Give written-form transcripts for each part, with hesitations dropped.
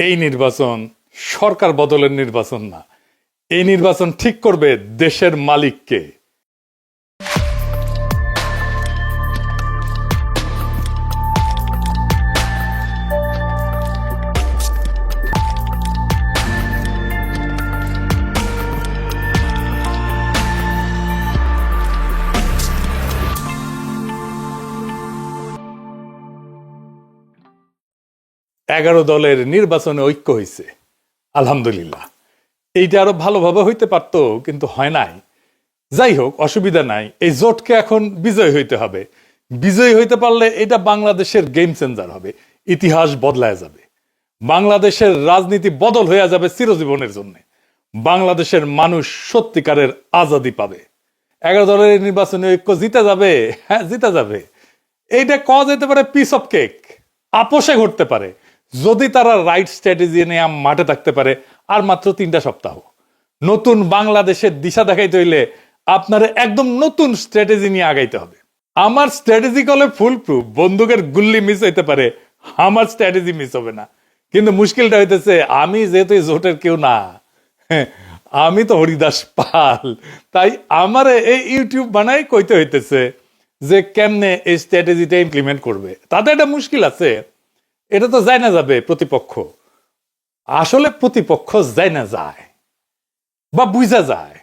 এই নির্বাচন সরকার বদলের নির্বাচন না, এই নির্বাচন ঠিক করবে দেশের মালিককে। এগারো দলের নির্বাচনে ঐক্য হয়েছে, আলহামদুলিল্লাহ। এইটা আরো ভালোভাবে হইতে পারতো, কিন্তু হয় নাই। যাই হোক, অসুবিধা নাই। এই জোটকে এখন বিজয় হইতে হবে। বিজয়ী হইতে পারলে এটা বাংলাদেশের গেম চেঞ্জার হবে, ইতিহাস বদলায় যাবে, বাংলাদেশের রাজনীতি বদল হয়ে যাবে চিরজীবনের জন্য। বাংলাদেশের মানুষ সত্যিকারের আজাদি পাবে। এগারো দলের নির্বাচনে ঐক্য জিতে যাবে, হ্যাঁ জিতে যাবে। এইটা কওয়া যেতে পারে পিস অফ কেক, আপোষে ঘটতে পারে যদি তারা রাইট স্ট্র্যাটেজি নিয়ে মাঠে থাকতে পারে। আর মাত্র 3টা সপ্তাহ। নতুন বাংলাদেশের দিশা দেখাইতে হইলে আপনার একদম নতুন স্ট্র্যাটেজি নিয়ে আগাইতে হবে। আমার স্ট্র্যাটেজি কলে ফুল প্রুফ, বন্দুকের গুল্লি মিস হইতে পারে, আমার স্ট্র্যাটেজি মিস হবে না। কিন্তু মুশকিলটা হইতেছে, আমি যেহেতু জোটের কেউ না, আমি তো হরিদাস পাল, তাই আমার এই ইউটিউব বানাই কইতে হইতেছে যে কেমনে এই স্ট্র্যাটেজিটা ইমপ্লিমেন্ট করবে। তাতে একটা মুশকিল আছে, এটা তো যায় না যাবে প্রতিপক্ষ। আসলে প্রতিপক্ষ যায় না যায় বা বুঝা যায়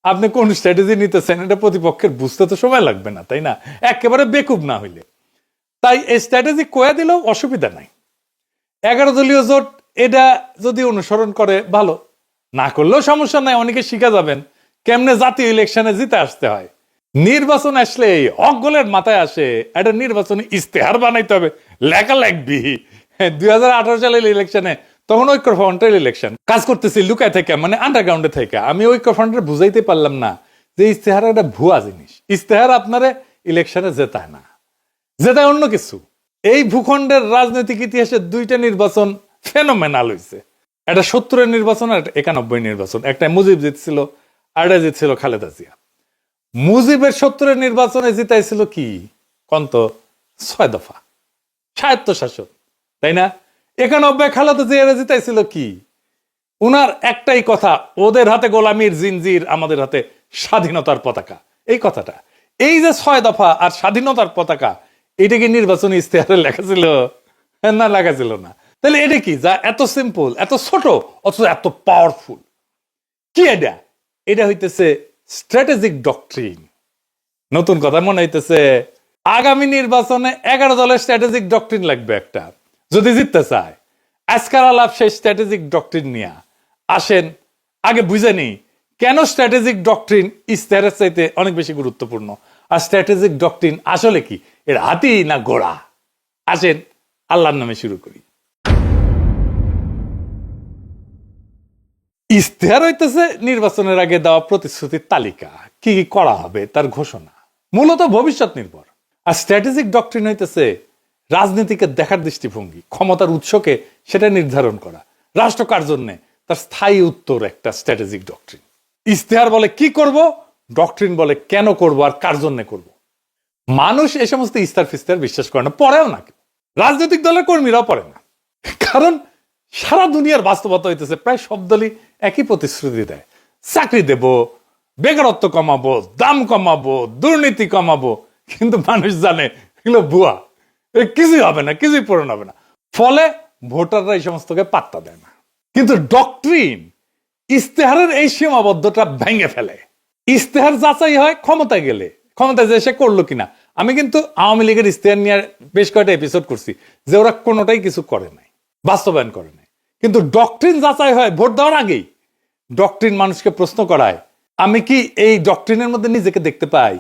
আপনি কোন স্ট্র্যাটেজি নিতেছেন, এটা প্রতিপক্ষের বুঝতে তো সময় লাগবে না, তাই না? একেবারে বেকুব না হইলে। তাই এই স্ট্র্যাটেজি কয়া দিলেও অসুবিধা নাই। 11 দলীয় জোট এটা যদি অনুসরণ করে ভালো, না করলেও সমস্যা নাই। অনেকে শিখা যাবেন কেমনে জাতীয় ইলেকশনে জিতে আসতে হয়। নির্বাচন আসলে অগলের মাথায় আসে একটা নির্বাচনী ইস্তেহার বানাইতে হবে, লেখা লাগবি। 2018 সালের ইলেকশনে তখন ঐক্যফ্রন্টের ইলেকশন কাজ করতেছি লুকায় থেকে, মানে আন্ডারগ্রাউন্ডে থেকে। আমি ঐক্যফ্রন্টের বুঝাইতে পারলাম না যে ইস্তেহার একটা ভুয়া জিনিস। ইস্তেহার আপনারে ইলেকশনে জেতায় না, জেতায় অন্য কিছু। এই ভূখণ্ডের রাজনৈতিক ইতিহাসে 2টা নির্বাচন ফেনোমেনাল হয়েছে। একটা 70-এর নির্বাচন আর 91 নির্বাচন। একটা মুজিব জিতছিল, আর একটা জিতছিল খালেদা জিয়া। মুজিবের 70-এর নির্বাচনে জিতাইছিল কি কন্ত 6 দফা স্বায়ত্তশাসন, তাই না? 91 খালেদা জিয়া জিতাইছিল কি? উনার একটাই কথা, ওদের হাতে গোলামির জিনজির, আমাদের হাতে স্বাধীনতার পতাকা। এই কথাটা, এই যে 6 দফা আর স্বাধীনতার পতাকা, এটা কি নির্বাচনী ইস্তেহারে লেখা ছিল? না, লেখা ছিল না। তাহলে এটা কি যা এত সিম্পল, এত ছোট, অথচ এত পাওয়ারফুল? কি এটা? এটা হইতেছে স্ট্র্যাটেজিক ডক্ট্রিন। নতুন কথা মনে হইতেছে, আগামী নির্বাচনে 11 দলের স্ট্র্যাটেজিক ডক্ট্রিন লাগবে একটা, যদি জিততে চায়। আজকাল আলাপ সেই স্ট্র্যাটেজিক ডক্ট্রিন নিয়ে আসেন। আগে বুঝে নিই কেন স্ট্র্যাটেজিক ডক্ট্রিন ইস্তেহারের চাইতে অনেক বেশি গুরুত্বপূর্ণ। আর স্ট্র্যাটেজিক ডক্ট্রিন আসলে কি, এর হাতি না ঘোড়া? আসেন আল্লাহর নামে শুরু করি। ইস্তেহার হইতেছে নির্বাচনের আগে দেওয়া প্রতিশ্রুতির তালিকা, কি কি করা হবে তার ঘোষণা, মূলত ভবিষ্যৎ নির্ভর। আর স্ট্র্যাটেজিক ডক্ট্রিন হইতেছে রাজনীতিকে দেখার দৃষ্টিভঙ্গি, ক্ষমতার উৎসকে সেটা নির্ধারণ করা, রাষ্ট্র কার জন্য, তার স্থায়ী উত্তর একটা স্ট্র্যাটেজিক ডক্ট্রিন। ইস্তেহার বলে কি করব, ডক্ট্রিন বলে কেন করব আর কার জন্য করব। মানুষ এই সমস্ত ইস্তার ফিস্তার বিশ্বাস করে না, পড়েও না। রাজনৈতিক দলের কর্মীরাও পড়ে না, কারণ সারা দুনিয়ার বাস্তবতা হইতেছে প্রায় সব দলই একই প্রতিশ্রুতি দেয়। চাকরি দেব, বেকারত্ব কমাবো, দাম কমাবো, দুর্নীতি কমাবো। কিন্তু মানুষ জানে এগুলো ভুয়া, কিছুই হবে না, কিছুই পূরণ হবে না। ফলে ভোটাররা এই সমস্তকে পাত্তা দেয় না। কিন্তু ডক্ট্রিন ইস্তেহারের এই সীমাবদ্ধতা ভেঙে ফেলে। ইস্তেহার যাচাই হয় ক্ষমতায় গেলে, ক্ষমতায় যে সে করলো কিনা। আমি কিন্তু আওয়ামী লীগের ইস্তেহার নিয়ে বেশ কয়েকটা এপিসোড করছি যে ওরা কোনোটাই কিছু করে নাই, বাস্তবায়ন করে নাই। কিন্তু ডক্ট্রিন যাচাই হয় ভোট দেওয়ার আগেই। ডক্ট্রিন মানুষকে প্রশ্ন করায়, আমি কি এই ডক্ট্রিনের মধ্যে নিজেকে দেখতে পাই?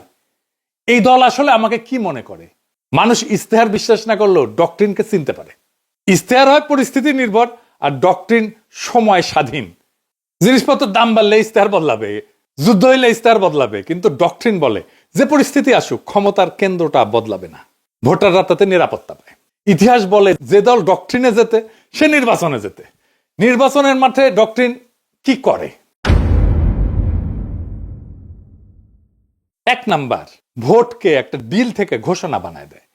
এই দল আসলে আমাকে কি মনে করে? মানুষ ইস্তেহার বিশ্বাস না করলেও ডক্ট্রিনকে চিনতে পারে। ইস্তেহার হয় পরিস্থিতি নির্ভর, আর ডক্ট্রিন সময় স্বাধীন। জিনিসপত্রের দাম বাড়লে ইস্তেহার বদলাবে, যুদ্ধ হইলে ইস্তেহার বদলাবে, কিন্তু ডক্ট্রিন বলে যে পরিস্থিতি আসুক ক্ষমতার কেন্দ্রটা বদলাবে না, ভোটাররা তাতে নিরাপত্তা পায়। ইতিহাস বলে যে দল ডক্ট্রিনে যেতে সে নির্বাচনে যেতে। নির্বাচনের মাঠে ডক্ট্রিন কি করে? 1 নাম্বার, ভোটকে একটা ডিল থেকে ঘোষণা বানায় দেয়।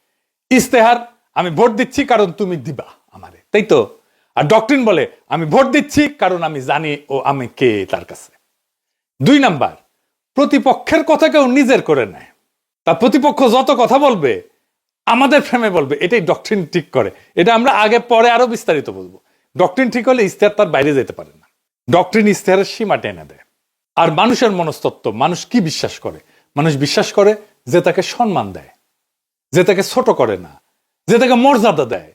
ইস্তেহার, আমি ভোট দিচ্ছি কারণ তুমি দিবা আমারে, তাই তো? আর ডক্ট্রিন বলে আমি ভোট দিচ্ছি কারণ আমি জানি ও আমি কে তার কাছে। 2 নাম্বার, প্রতিপক্ষের কথা কেউ নিজের করে নেয়। তার প্রতিপক্ষ যত কথা বলবে আমাদের ফ্রেমে বলবে, এটাই ডক্ট্রিন ঠিক করে। এটা আমরা আগে পরে আরো বিস্তারিত বলবো। ডক্ট্রিন ঠিক হলে ইশতেহার তার বাইরে যেতে পারে না। ডক্ট্রিন ইশতেহারের সীমা টেনে দেয়। আর মানুষের মনস্তত্ত্ব, মানুষ কি বিশ্বাস করে? মানুষ বিশ্বাস করে যে তাকে সম্মান দেয়, যে তাকে ছোট করে না, যে তাকে মর্যাদা দেয়,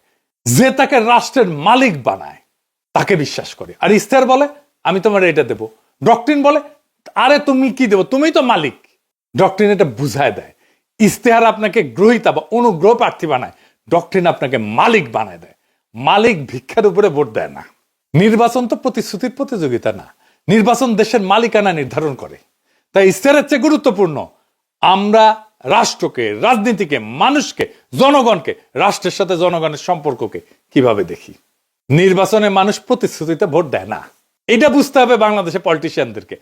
যে তাকে রাষ্ট্রের মালিক বানায়, তাকে বিশ্বাস করে। আর ইশতেহার বলে আমি তোমার এটা দেব। ডক্ট্রিন বলে আরে তুমি কি দেবো, তুমি তো মালিক। ডক্ট্রিন এটা বুঝায় দেয়। ইশতেহার আপনাকে গ্রহীতা বা অনুগ্রহ প্রার্থী বানায়, ডক্ট্রিন আপনাকে মালিক বানায় দেয়। মালিক ভিক্ষার উপরে ভোট দেয় না। নির্বাচন তো প্রতিশ্রুতির প্রতিযোগিতা না, নির্বাচন দেশের মালিকানা নির্ধারণ করে। তাই ইশতেহারের চেয়ে গুরুত্বপূর্ণ আমরা রাষ্ট্রকে, রাজনীতিকে, মানুষকে, জনগণকে, রাষ্ট্রের সাথে জনগণের সম্পর্ককে কিভাবে দেখি। নির্বাচনে মানুষ প্রতিশ্রুতিতে ভোট দেয় না, এটা বুঝতে হবে বাংলাদেশের পলিটিশিয়ানদেরকে।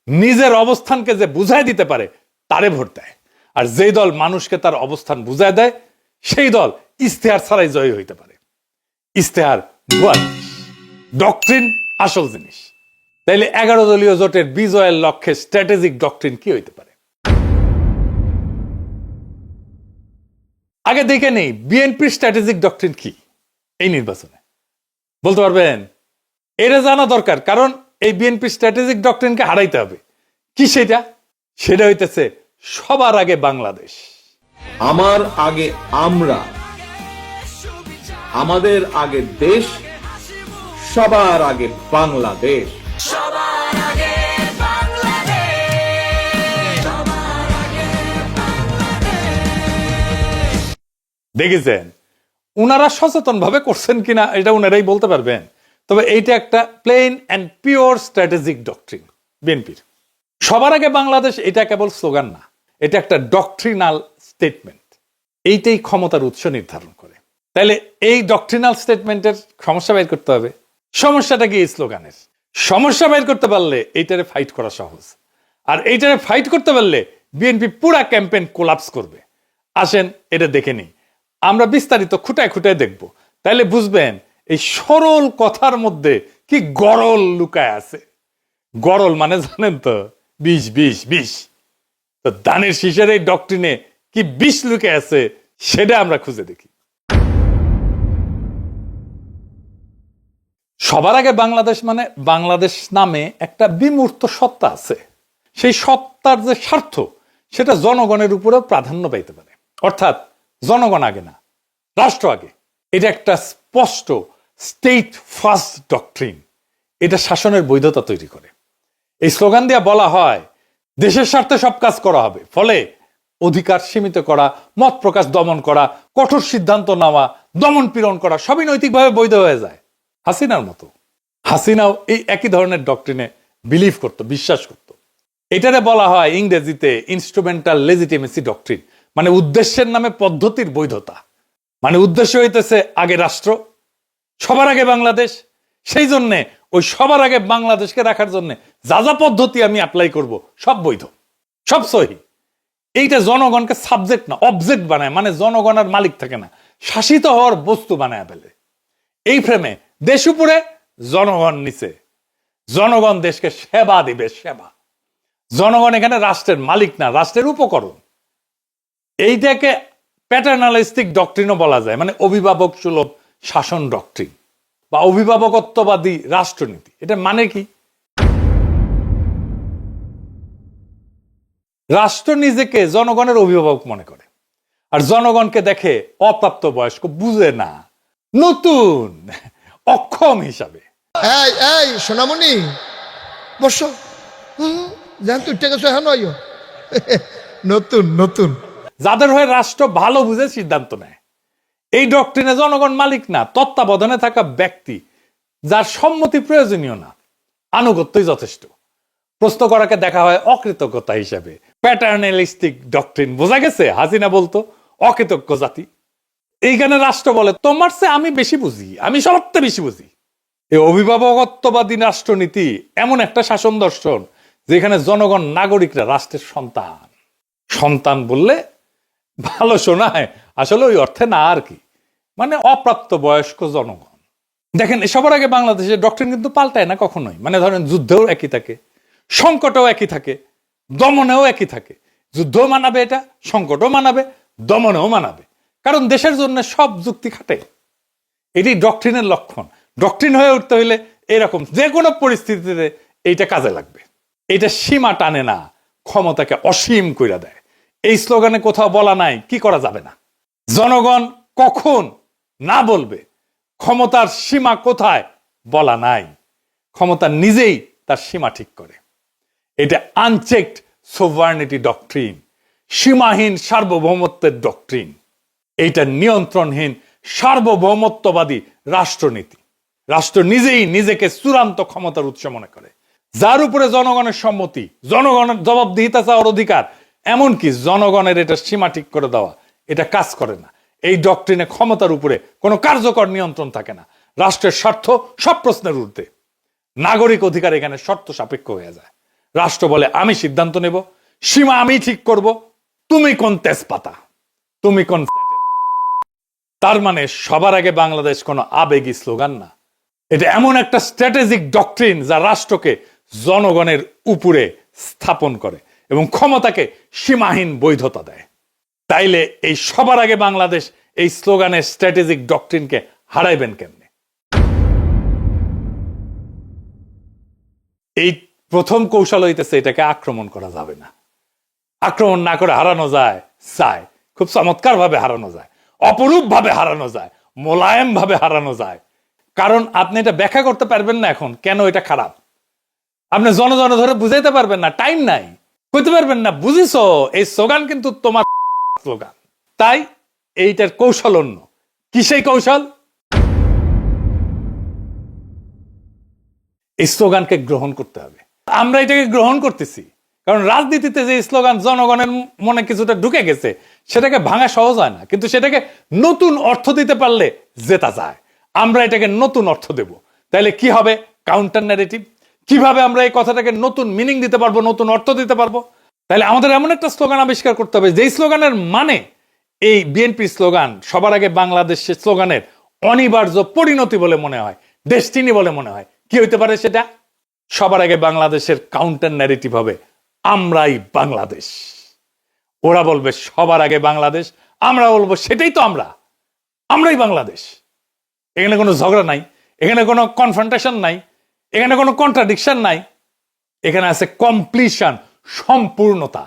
নিজের অবস্থানকে যে বুঝাই দিতে পারে তারে ভোট দেয়। আর যেই দল মানুষকে তার অবস্থান বুঝায় দেয় সেই দল ইশতেহার ছাড়াই জয়ী হইতে পারে। ইশতেহার ভুয়া জিনিস, ডক্ট্রিন আসল জিনিস। তাইলে 11 দলীয় জোটের বিজয়ের লক্ষ্যে স্ট্র্যাটেজিক ডক্ট্রিন কি হইতে পারে? আগে দেখে নেই বিএনপির স্ট্র্যাটেজিক ডক্ট্রিন কি এই নির্বাচনে, বলতে পারবেন? এটা জানা দরকার, কারণ এই বিএনপির স্ট্র্যাটেজিক ডক্ট্রিনকে হারাইতে হবে। কি সেটা? সেটা হইতেছে সবার আগে বাংলাদেশ, আমার আগে আমরা, আমাদের আগে দেশ, সবার আগে বাংলাদেশ। দেখেছেন উনারা সচেতন ভাবে করছেন কিনা এটা উনারাই বলতে পারবেন। তবে এইটা একটা plain and pure strategic doctrine বিএনপির। সবার আগে বাংলাদেশ এটা কেবল স্লোগান না, এটা একটা ডক্ট্রিনাল স্টেটমেন্ট। এইটাই ক্ষমতার উৎস নির্ধারণ করে। তাহলে এই ডক্ট্রিনাল স্টেটমেন্টের সমস্যা বের করতে হবে। সমস্যাটা কি এই স্লোগানের? সমস্যা বের করতে পারলে এইটারে ফাইট করা সহজ। আর এইটারে ফাইট করতে পারলে বিএনপি পুরা ক্যাম্পেইন কোলাপস করবে। আসেন এটা দেখে নিই, আমরা বিস্তারিত খুঁটায় খুঁটায় দেখব। তাইলে বুঝবেন এই সরল কথার মধ্যে কি গরল লুকায় আছে। গরল মানে জানেন তো, বিষ বিষ বিষ। তো দানের শীষের এই ডক্ট্রিনে কি বিষ লুকে আছে সেটা আমরা খুঁজে দেখি। সবার আগে বাংলাদেশ মানে বাংলাদেশ নামে একটা বিমূর্ত সত্তা আছে। সেই সত্তার যে স্বার্থ সেটা জনগণের উপরেও প্রাধান্য পাইতে পারে। অর্থাৎ জনগণ আগে না, রাষ্ট্র আগে। এটা একটা স্পষ্ট স্টেট ফার্স্ট ডক্ট্রিন। এটা শাসনের বৈধতা তৈরি করে। এই স্লোগান দিয়ে বলা হয় দেশের স্বার্থে সব কাজ করা হবে, ফলে অধিকার সীমিত করা, মত প্রকাশ দমন করা, কঠোর সিদ্ধান্ত নেওয়া, দমন পীড়ন করা সবই নৈতিকভাবে বৈধ হয়ে যায়। হাসিনার মতো। হাসিনাও এই একই ধরনের ডক্ট্রিনে বিলিভ করত, বিশ্বাস করত। এটারে বলা হয় ইংরেজিতে ইনস্ট্রুমেন্টাল লেজিটিমেসি ডক্ট্রিন, মানে উদ্দেশ্যের নামে পদ্ধতির বৈধতা। মানে উদ্দেশ্য হইতেছে আগে রাষ্ট্র, সবার আগে বাংলাদেশ। সেই জন্যে ওই সবার আগে বাংলাদেশকে রাখার জন্য যা যা পদ্ধতি আমি অ্যাপ্লাই করব সব বৈধ, সব সহি। এইটা জনগণকে সাবজেক্ট না অবজেক্ট বানায়, মানে জনগণ আর মালিক থাকে না, শাসিত হওয়ার বস্তু বানায় ফেলে। এই ফ্রেমে দেশ উপরে, জনগণ নিচে। জনগণ দেশকে সেবা দিবে, সেবা। জনগণ এখানে রাষ্ট্রের মালিক না, রাষ্ট্রের উপকরণ। এইটাকে প্যাটার্নালিস্টিক ডক্ট্রিনও বলা যায়, মানে অভিভাবক সুলভ শাসন ডক্ট্রিন বা অভিভাবকত্ববাদী রাষ্ট্রনীতি। এটা মানে কি? রাষ্ট্র নিজেকে জনগণের অভিভাবক মনে করে, আর জনগণকে দেখে অপ্রাপ্ত বয়স্ক, বুঝে না, নতুন, অক্ষম হিসাবে। এই এই সোনামণি বসো, জান তুই টাকা সহ নয় নতুন নতুন। যাদের হয়ে রাষ্ট্র ভালো বুঝে সিদ্ধান্ত নেয়। এই ডক্ট্রিনে জনগণ মালিক না, তত্ত্বাবধানে থাকা ব্যক্তি, যার সম্মতি প্রয়োজনীয় না, আনুগত্যই যথেষ্ট। প্রশ্ন করাকে দেখা হয় অকৃতজ্ঞতা হিসাবে। প্যাটার্নালিস্টিক ডক্ট্রিন, বোঝা গেছে? হাসিনা বলতো অকৃতজ্ঞ জাতি। এইখানে রাষ্ট্র বলে তোমার চেয়ে আমি বেশি বুঝি, আমি সবচেয়ে বেশি বুঝি। এই অভিভাবকত্ববাদী রাষ্ট্রনীতি এমন একটা শাসন দর্শন যেখানে জনগণ, নাগরিকরা রাষ্ট্রের সন্তান। সন্তান বললে ভালো শোনায়, আসলে ওই অর্থে না আর কি, মানে অপ্রাপ্ত বয়স্ক জনগণ। দেখেন সবার আগে বাংলাদেশের ডক্টরিন কিন্তু পাল্টায় না কখনোই, মানে ধরেন যুদ্ধেও একই থাকে, সংকটেও একই থাকে, দমনেও একই থাকে। যুদ্ধও মানাবে, এটা সংকটও মানাবে, দমনেও মানাবে, কারণ দেশের জন্য সব যুক্তি খাটে। এটি ডক্টরিনের লক্ষণ। ডক্টরিন হয়ে উঠতে হইলে এরকম যে কোনো পরিস্থিতিতে এইটা কাজে লাগবে। এটা সীমা টানে না, ক্ষমতাকে অসীম কইরা দেয়। এই স্লোগানে কোথাও বলা নাই কি করা যাবে না, জনগণ কখন না বলবে, ক্ষমতার সীমা কোথায় বলা নাই। ক্ষমতা নিজেই তার সীমা ঠিক করে। এটা আনচেকড সোভার্নিটি ডক্ট্রিন, সীমাহীন সার্বভৌমত্বের ডক্ট্রিন। এইটা নিয়ন্ত্রণহীন সার্বভৌমত্ববাদী রাষ্ট্রনীতি। রাষ্ট্র নিজেই নিজেকে চূড়ান্ত ক্ষমতার উৎস মনে করে, যার উপরে জনগণের সম্মতি, জনগণের জবাবদিহিতা চাওয়ার অধিকার, এমনকি জনগণের এটা সীমা ঠিক করে দেওয়া, এটা কাজ করে না। এই ডক্ট্রিনে ক্ষমতার উপরে কোনো কার্যকর নিয়ন্ত্রণ থাকে না। রাষ্ট্রের স্বার্থ সব প্রশ্নের ঊর্ধ্বে। নাগরিক অধিকার এখানে শর্ত সাপেক্ষ হয়ে যায়। রাষ্ট্র বলে আমি সিদ্ধান্ত নেব, সীমা আমি ঠিক করব, তুমি কোন তেজপাতা, তুমি কোন। তার মানে সবার আগে বাংলাদেশ কোনো আবেগী স্লোগান না, এটা এমন একটা স্ট্র্যাটেজিক ডক্ট্রিন যা রাষ্ট্রকে জনগণের উপরে স্থাপন করে এবং ক্ষমতাকে সীমাহীন বৈধতা দেয়। তাইলে এই সবার আগে বাংলাদেশ এই স্লোগানের স্ট্র্যাটেজিক ডক্ট্রিনকে হারাইবেন কেমনে? এই প্রথম কৌশল হইতেছে এটাকে আক্রমণ করা যাবে না। আক্রমণ না করে হারানো যায়, খুব চমৎকার ভাবে হারানো যায়, অপরূপ ভাবে হারানো যায়, মোলায়েম ভাবে হারানো যায়। কারণ আপনি এটা ব্যাখ্যা করতে পারবেন না এখন কেন এটা খারাপ। আপনি জন ধরে বুঝাইতে পারবেন না, টাইম নাই, কইতে পারবেন না বুঝিস এই স্লোগান কিন্তু তোমার স্লোগান। তাই এইটার কৌশল অন্য। কি সেই কৌশল? এই স্লোগানকে গ্রহণ করতে হবে। আমরা এটাকে গ্রহণ করতেছি কারণ রাজনীতিতে যে স্লোগান জনগণের মনে কিছুটা ঢুকে গেছে, সেটাকে ভাঙা সহজ হয় না, কিন্তু সেটাকে নতুন অর্থ দিতে পারলে জেতা যায়। আমরা এটাকে নতুন অর্থ দেব। তাহলে কি হবে? Counter narrative. কিভাবে আমরা এই কথাটাকে নতুন মিনিং দিতে পারবো, নতুন অর্থ দিতে পারবো? তাহলে আমাদের এমন একটা স্লোগান আবিষ্কার করতে হবে যেই স্লোগানের মানে এই বিএনপি স্লোগান সবার আগে বাংলাদেশের স্লোগানের অনিবার্য পরিণতি বলে মনে হয়, ডেস্টিনি বলে মনে হয়। কি হইতে পারে সেটা? সবার আগে বাংলাদেশের কাউন্টার ন্যারেটিভ হবে আমরাই বাংলাদেশ। ওরা বলবে সবার আগে বাংলাদেশ, আমরা বলবো সেটাই তো আমরাই বাংলাদেশ। এখানে কোনো ঝগড়া নাই, এখানে কোনো কনফ্রন্টেশন নাই, এখানে কোনো কন্ট্রাডিকশন নাই, এখানে আছে কমপ্লিশন, সম্পূর্ণতা।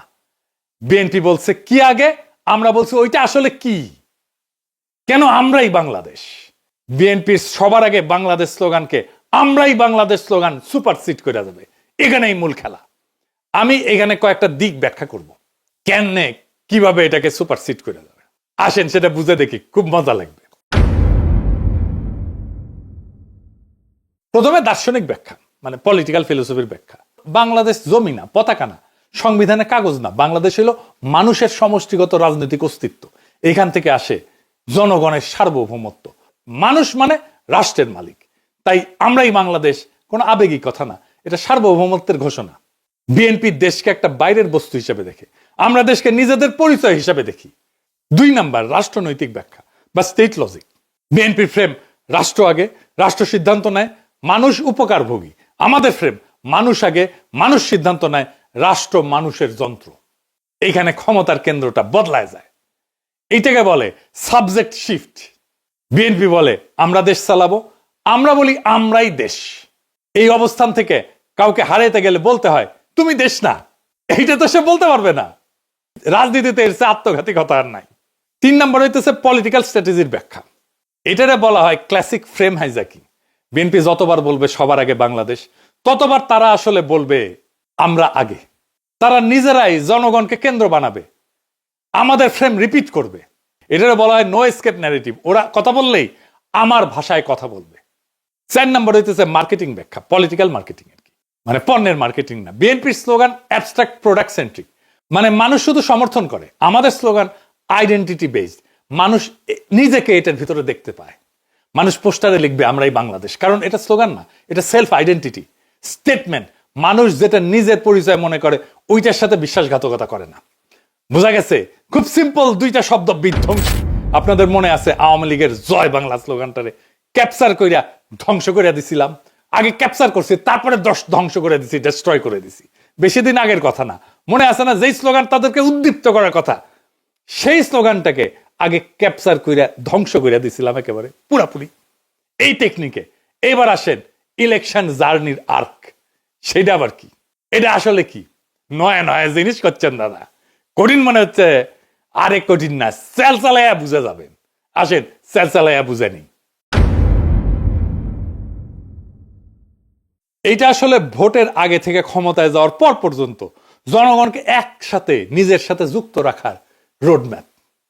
বিএনপি বলছে কি আগে, আমরা বলছি ওইটা আসলে কি, কেন আমরাই বাংলাদেশ। বিএনপির সবার আগে বাংলাদেশ স্লোগানকে আমরাই বাংলাদেশ স্লোগান সুপারসিড করে যাবে। এখানেই মূল খেলা। আমি এখানে কয়েকটা দিক ব্যাখ্যা করব কেনে কিভাবে এটাকে সুপারসিড করে যাবে। আসেন সেটা বুঝে দেখি, খুব মজা লাগবে। প্রথমে দার্শনিক ব্যাখ্যা, মানে পলিটিক্যাল ফিলোসফির ব্যাখ্যা। বাংলাদেশ জমি না, পতাকা না, সংবিধানে কাগজ না, বাংলাদেশ হলো মানুষের সমষ্টিগত রাজনৈতিক অস্তিত্ব। এখান থেকে আসে জনগণের সার্বভৌমত্ব। মানুষ মানে রাষ্ট্রের মালিক। তাই আমরাই বাংলাদেশ কোনো আবেগিক কথা না, এটা সার্বভৌমত্বের ঘোষণা। বিএনপি দেশকে একটা বাইরের বস্তু হিসেবে দেখে, আমরা দেশকে নিজেদের পরিচয় হিসেবে দেখি। 2 নাম্বার রাষ্ট্রনৈতিক ব্যাখ্যা বা স্টেট লজিক। বিএনপির ফ্রেম রাষ্ট্র আগে, রাষ্ট্র সিদ্ধান্ত নেয়, মানুষ উপকারভোগী। আমাদের ফ্রেম মানুষ আগে, মানুষ সিদ্ধান্ত নেয়, রাষ্ট্র মানুষের যন্ত্র। এইখানে ক্ষমতার কেন্দ্রটা বদলায় যায়। এইটাকে বলে সাবজেক্ট শিফট। বিএনপি বলে আমরা দেশ চালাবো, আমরা বলি আমরাই দেশ। এই অবস্থান থেকে কাউকে হারাইতে গেলে বলতে হয় তুমি দেশ না। এইটা তো সে বলতে পারবে না। রাজনীতিতে এর চেয়ে আত্মঘাতী কথা আর নাই। 3 নম্বর হইতেছে পলিটিক্যাল স্ট্র্যাটেজির ব্যাখ্যা। এটারে বলা হয় ক্লাসিক ফ্রেম হাইজ্যাকিং। বিএনপি যতবার বলবে সবার আগে বাংলাদেশ, ততবার তারা আসলে বলবে আমরা আগে। তারা নিজেরাই জনগণকে কেন্দ্র বানাবে, আমাদের ফ্রেম রিপিট করবে। এটারে বলা হয় নো এসকেপ ন্যারেটিভ। ওরা কথা বললেই আমার ভাষায় কথা বলবে। 4 নম্বর হইতেছে মার্কেটিং ব্যাখ্যা, পলিটিক্যাল মার্কেটিং আর কি, মানে পণ্যের মার্কেটিং না। বিএনপির স্লোগান অ্যাবস্ট্রাক্ট প্রোডাক্ট সেন্ট্রিক, মানে মানুষ শুধু সমর্থন করে। আমাদের স্লোগান আইডেন্টিটি বেসড, মানুষ নিজেকে এটার ভিতরে দেখতে পায়। মানুষ পোস্টারে লিখবে আমরাই বাংলাদেশ, কারণ এটা স্লোগান না, এটা সেলফ আইডেন্টিটি স্টেটমেন্ট। মানুষ যেটা নিজের পরিচয় মনে করে ওইটার সাথে বিশ্বাসঘাতকতা করে না। বোঝা গেছে? খুব সিম্পল 2টা শব্দ বিধ্বংসী। আপনাদের মনে আছে আওয়ামী লীগের জয় বাংলা স্লোগানটারে ক্যাপচার কইরা ধ্বংস করে দিছিলাম। আগে ক্যাপচার করছি, তারপরে ধ্বংস করে দিছি, ডেস্ট্রয় করে দিছি। বেশি দিন আগের কথা না, মনে আছে না যেই স্লোগান তাদেরকে উদ্দীপ্ত করার কথা, সেই স্লোগানটাকে আগে ক্যাপচার কইরা ধ্বংস করে দিছিলাম একেবারে পুরাপুরি। এই টেকনিকে এবার আসেন ইলেকশন জার্নির আর্ক, সেটা আবার কি? এটা আসলে কি? নয়া নয়া জিনিস করছেন দাদা, কঠিন মনে হচ্ছে? আরে কঠিন না, সেল চালাইয়া বুঝে যাবেন। আসেন সেল চালাইয়া বুঝে নিই। এইটা আসলে ভোটের আগে থেকে ক্ষমতায় যাওয়ার পর পর্যন্ত জনগণকে একসাথে নিজের সাথে যুক্ত রাখার রোডম্যাপ,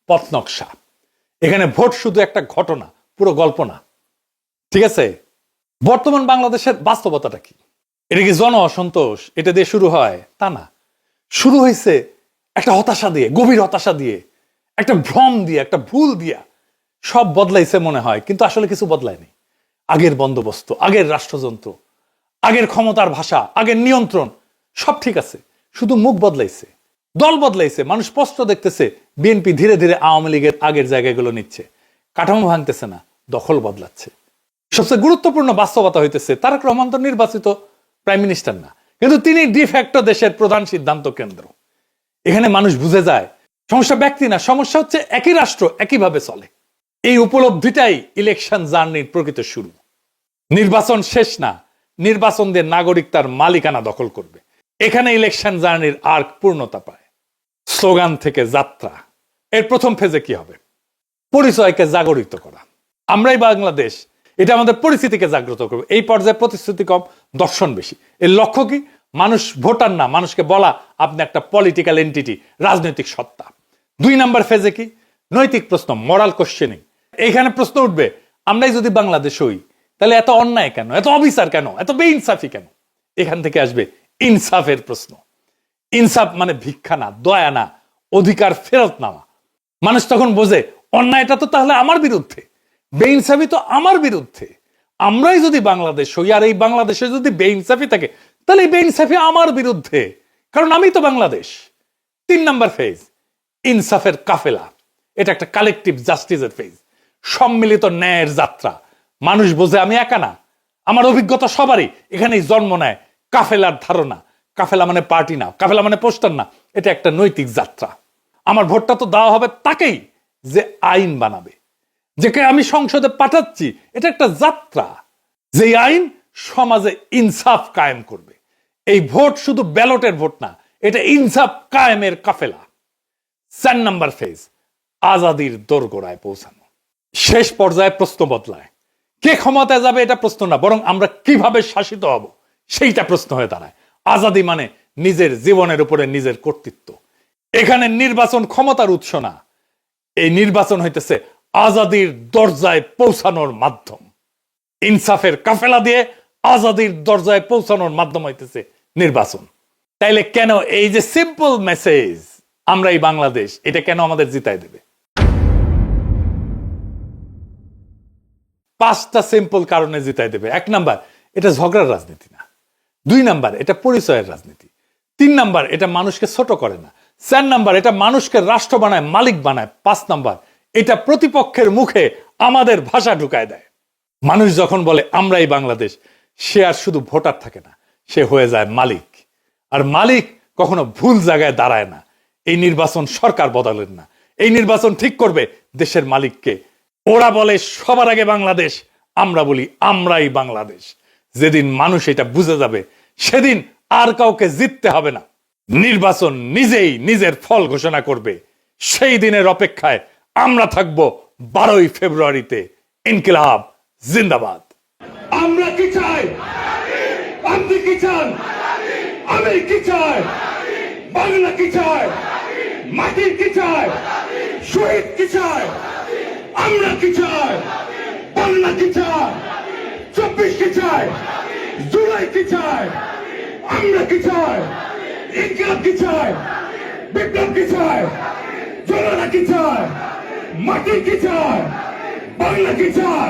পথ নকশা। এখানে ভোট শুধু একটা ঘটনা, পুরো গল্প না, ঠিক আছে? বর্তমান বাংলাদেশের বাস্তবতাটা কি? এটা কি জন অসন্তোষ এটা দিয়ে শুরু হয়? তা না, শুরু হয়েছে একটা হতাশা দিয়ে, গভীর হতাশা দিয়ে, একটা ভ্রম দিয়ে, একটা ভুল দিয়া। সব বদলাইছে মনে হয়, কিন্তু আসলে কিছু বদলায়নি। আগের বন্দোবস্ত, আগের রাষ্ট্রযন্ত্র, আগের ক্ষমতার ভাষা, আগের নিয়ন্ত্রণ সব ঠিক আছে, শুধু মুখ বদলাইছে, দল বদলাইছে। মানুষ স্পষ্ট দেখতেছে বিএনপি ধীরে ধীরে আওয়ামী লীগের আগের জায়গাগুলো নিচ্ছে, কাঠামো ভাঙতেছে না, দখল বদলাচ্ছে। সবচেয়ে গুরুত্বপূর্ণ বাস্তবতা হইতেছে তারেক রহমান তো নির্বাচিত প্রাইম মিনিস্টার না, কিন্তু তিনি ডিফ্যাক্টো দেশের প্রধান সিদ্ধান্ত কেন্দ্র। এখানে মানুষ বুঝে যায় সমস্যা ব্যক্তি না, সমস্যা হচ্ছে একই রাষ্ট্র একইভাবে চলে। এই উপলব্ধিটাই ইলেকশন জার্নির প্রকৃত শুরু। নির্বাচন শেষ না, নির্বাচন দিয়ে নাগরিক তার মালিকানা দখল করবে। এখানে ইলেকশন জার্নির আর্ক পূর্ণতা পায়। স্লোগান থেকে যাত্রা। এর প্রথম ফেজে কি হবে? পরিচয়কে জাগরিত করা। আমরাই বাংলাদেশ, এটা আমাদের পরিস্থিতিকে জাগ্রত করবে। এই পর্যায়ে প্রতিশ্রুতি কম, দর্শন বেশি। এর লক্ষ্য কি? মানুষ ভোটার না, মানুষকে বলা আপনি একটা পলিটিক্যাল এন্টিটি, রাজনৈতিক সত্তা। 2 নাম্বার ফেজে কি? নৈতিক প্রশ্ন, মরাল কোশ্চেনিং। এইখানে প্রশ্ন উঠবে, আমরাই যদি বাংলাদেশ হই তাহলে এত অন্যায় কেন, এত অবিচার কেন, এত বেইনসাফি কেন? এখান থেকে আসবে ইনসাফের প্রশ্ন। ইনসাফ মানে ভিক্ষা না, দয়া না, অধিকার ফেরত নেওয়া। মানুষ তখন বোঝে অন্যায়টা তো তাহলে আমার বিরুদ্ধে, বেইনসাফি তো আমার বিরুদ্ধে। আমরাই যদি বাংলাদেশ হই আর এই বাংলাদেশে যদি বেইনসাফি থাকে তাহলে এই বেইনসাফি আমার বিরুদ্ধে, কারণ আমি তো বাংলাদেশ। 3 নাম্বার ফেজ, ইনসাফের কাফেলা। এটা একটা কালেকটিভ জাস্টিসের ফেজ, সম্মিলিত ন্যায়ের যাত্রা। মানুষ বোঝে আমি একা না, আমার অভিজ্ঞতা সবারই। এখানেই জন্ম নেয় কাফেলার ধারণা। কাফেলা মানে পার্টি না, কাফেলা মানে পোস্টার না, এটা একটা নৈতিক যাত্রা। আমার ভোটটা তো দেওয়া হবে তাকেই যে আইন বানাবে, যাকে আমি সংসদে পাঠাচ্ছি। এটা একটা যাত্রা, যে আইন সমাজে ইনসাফ কায়েম করবে। এই ভোট শুধু ব্যালটের ভোট না, এটা ইনসাফ কায়েমের কাফেলা। 4 নাম্বার ফেজ, আজাদির দোরগোড়ায় পৌঁছানো। শেষ পর্যায়ে প্রশ্ন বদলায়। কে ক্ষমতায় যাবে এটা প্রশ্ন না, বরং আমরা কিভাবে শাসিত হব সেইটা প্রশ্ন হয়ে দাঁড়ায়। আজাদি মানে নিজের জীবনের উপরে নিজের কর্তৃত্ব। এখানে নির্বাচন ক্ষমতার উৎস না, এই নির্বাচন হইতেছে আজাদির দরজায় পৌঁছানোর মাধ্যম। ইনসাফের কাফেলা দিয়ে আজাদির দরজায় পৌঁছানোর মাধ্যম হইতেছে নির্বাচন। তাইলে কেন এই যে সিম্পল মেসেজ আমরা এই বাংলাদেশ, এটা কেন আমাদের জিতাই দেবে? 5টা সিম্পল কারণে জিতাই দেবে। 1 নাম্বার, এটা ঝগড়ার রাজনীতি না। 2 নাম্বার, এটা পরিচয়ের রাজনীতি। 3 নাম্বার, এটা মানুষকে ছোট করে না। 4 নাম্বার, এটা মানুষকে রাষ্ট্র বানায়, মালিক বানায়। 5 নাম্বার, এটা প্রতিপক্ষের মুখে আমাদের ভাষা ঢুকায় দেয়। মানুষ যখন বলে আমরাই বাংলাদেশ, সে আর শুধু ভোটার থাকে না, সে হয়ে যায় মালিক। আর মালিক কখনো ভুল জায়গায় দাঁড়ায় না। এই নির্বাচন সরকার বদলেন না, এই নির্বাচন ঠিক করবে দেশের মালিককে। ওরা বলে সবার আগে বাংলাদেশ, আমরা বলি আমরাই বাংলাদেশ। যেদিন মানুষ এটা বুঝে যাবে, সেদিন আর কাউকে জিততে হবে না। নির্বাচন নিজেই নিজের ফল ঘোষণা করবে। সেই দিনের অপেক্ষায় আমরা থাকব 12ই ফেব্রুয়ারিতে। ইনকিলাব জিন্দাবাদ। আমরা কি চাই? আপনি কি চান? আমি কি চাই? বাংলা কি চাই? মাটি কি চাই? শহীদ কি চাই? আমরা কি চাই? বাংলা কি চাই? 24 কি চাই? জুলাই কি চাই? আমরা কি চাই? ইনকিলাব কি চাই? বিপ্লব কি চাই? জনতা কি চাই? মাটি কি চাই? বাংলা কি চাই?